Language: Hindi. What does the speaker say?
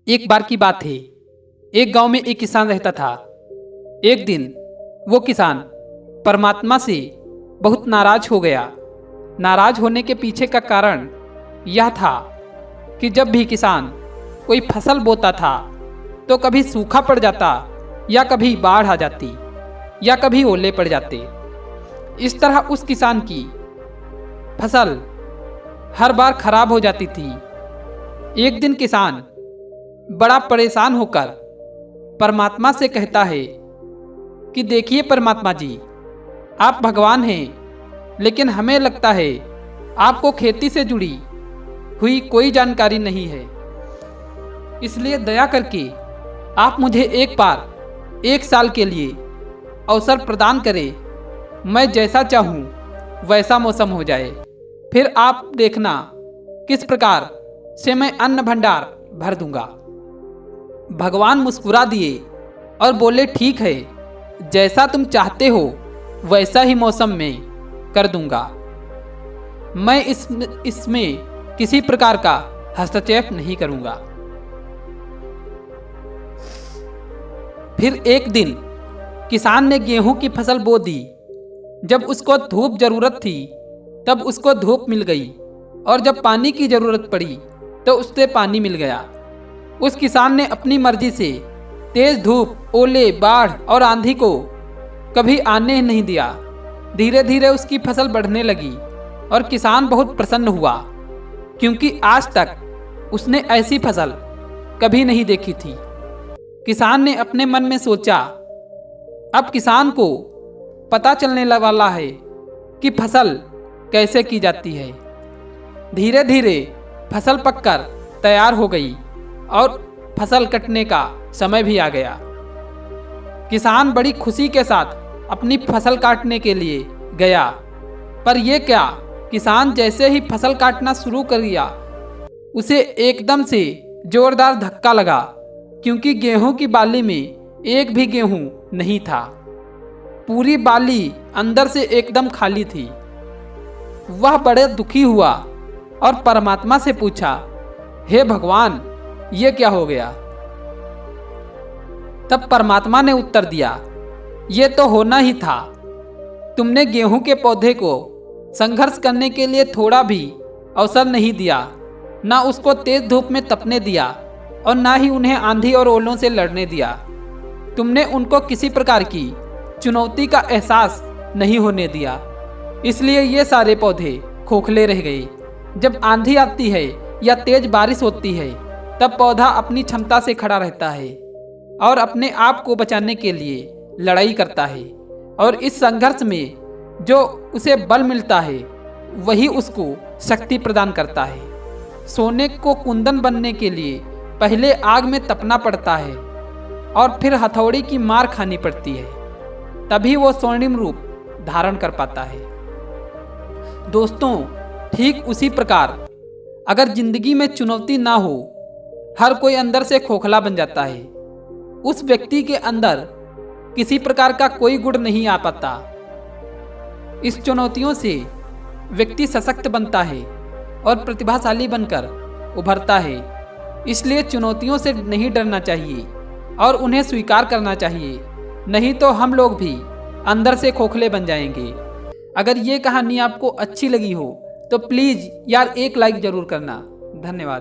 एक बार की बात है। एक गांव में एक किसान रहता था। एक दिन वो किसान परमात्मा से बहुत नाराज हो गया। नाराज होने के पीछे का कारण यह था कि जब भी किसान कोई फसल बोता था तो कभी सूखा पड़ जाता, या कभी बाढ़ आ जाती, या कभी ओले पड़ जाते। इस तरह उस किसान की फसल हर बार खराब हो जाती थी। एक दिन किसान बड़ा परेशान होकर परमात्मा से कहता है कि देखिए परमात्मा जी, आप भगवान हैं, लेकिन हमें लगता है आपको खेती से जुड़ी हुई कोई जानकारी नहीं है। इसलिए दया करके आप मुझे एक बार 1 साल के लिए अवसर प्रदान करें। मैं जैसा चाहूँ वैसा मौसम हो जाए, फिर आप देखना किस प्रकार से मैं अन्न भंडार भर दूंगा। भगवान मुस्कुरा दिए और बोले, ठीक है, जैसा तुम चाहते हो वैसा ही मौसम में कर दूंगा। मैं इसमें किसी प्रकार का हस्तक्षेप नहीं करूंगा। फिर एक दिन किसान ने गेहूं की फसल बो दी। जब उसको धूप जरूरत थी तब उसको धूप मिल गई, और जब पानी की जरूरत पड़ी तो उससे पानी मिल गया। उस किसान ने अपनी मर्जी से तेज धूप, ओले, बाढ़ और आंधी को कभी आने नहीं दिया। धीरे धीरे उसकी फसल बढ़ने लगी और किसान बहुत प्रसन्न हुआ, क्योंकि आज तक उसने ऐसी फसल कभी नहीं देखी थी। किसान ने अपने मन में सोचा, अब किसान को पता चलने वाला है कि फसल कैसे की जाती है। धीरे धीरे फसल पककर तैयार हो गई और फसल कटने का समय भी आ गया। किसान बड़ी खुशी के साथ अपनी फसल काटने के लिए गया, पर यह क्या, किसान जैसे ही फसल काटना शुरू कर दिया, उसे एकदम से जोरदार धक्का लगा, क्योंकि गेहूं की बाली में एक भी गेहूं नहीं था। पूरी बाली अंदर से एकदम खाली थी। वह बड़े दुखी हुआ और परमात्मा से पूछा, हे भगवान, ये क्या हो गया? तब परमात्मा ने उत्तर दिया, ये तो होना ही था। तुमने गेहूं के पौधे को संघर्ष करने के लिए थोड़ा भी अवसर नहीं दिया, ना उसको तेज धूप में तपने दिया और ना ही उन्हें आंधी और ओलों से लड़ने दिया। तुमने उनको किसी प्रकार की चुनौती का एहसास नहीं होने दिया, इसलिए ये सारे पौधे खोखले रह गए। जब आंधी आती है या तेज बारिश होती है तब पौधा अपनी क्षमता से खड़ा रहता है और अपने आप को बचाने के लिए लड़ाई करता है, और इस संघर्ष में जो उसे बल मिलता है वही उसको शक्ति प्रदान करता है। सोने को कुंदन बनने के लिए पहले आग में तपना पड़ता है और फिर हथौड़ी की मार खानी पड़ती है, तभी वो स्वर्णिम रूप धारण कर पाता है। दोस्तों, ठीक उसी प्रकार अगर जिंदगी में चुनौती ना हो, हर कोई अंदर से खोखला बन जाता है। उस व्यक्ति के अंदर किसी प्रकार का कोई गुण नहीं आ पाता। इस चुनौतियों से व्यक्ति सशक्त बनता है और प्रतिभाशाली बनकर उभरता है। इसलिए चुनौतियों से नहीं डरना चाहिए और उन्हें स्वीकार करना चाहिए, नहीं तो हम लोग भी अंदर से खोखले बन जाएंगे। अगर ये कहानी आपको अच्छी लगी हो तो प्लीज़ यार एक लाइक ज़रूर करना। धन्यवाद।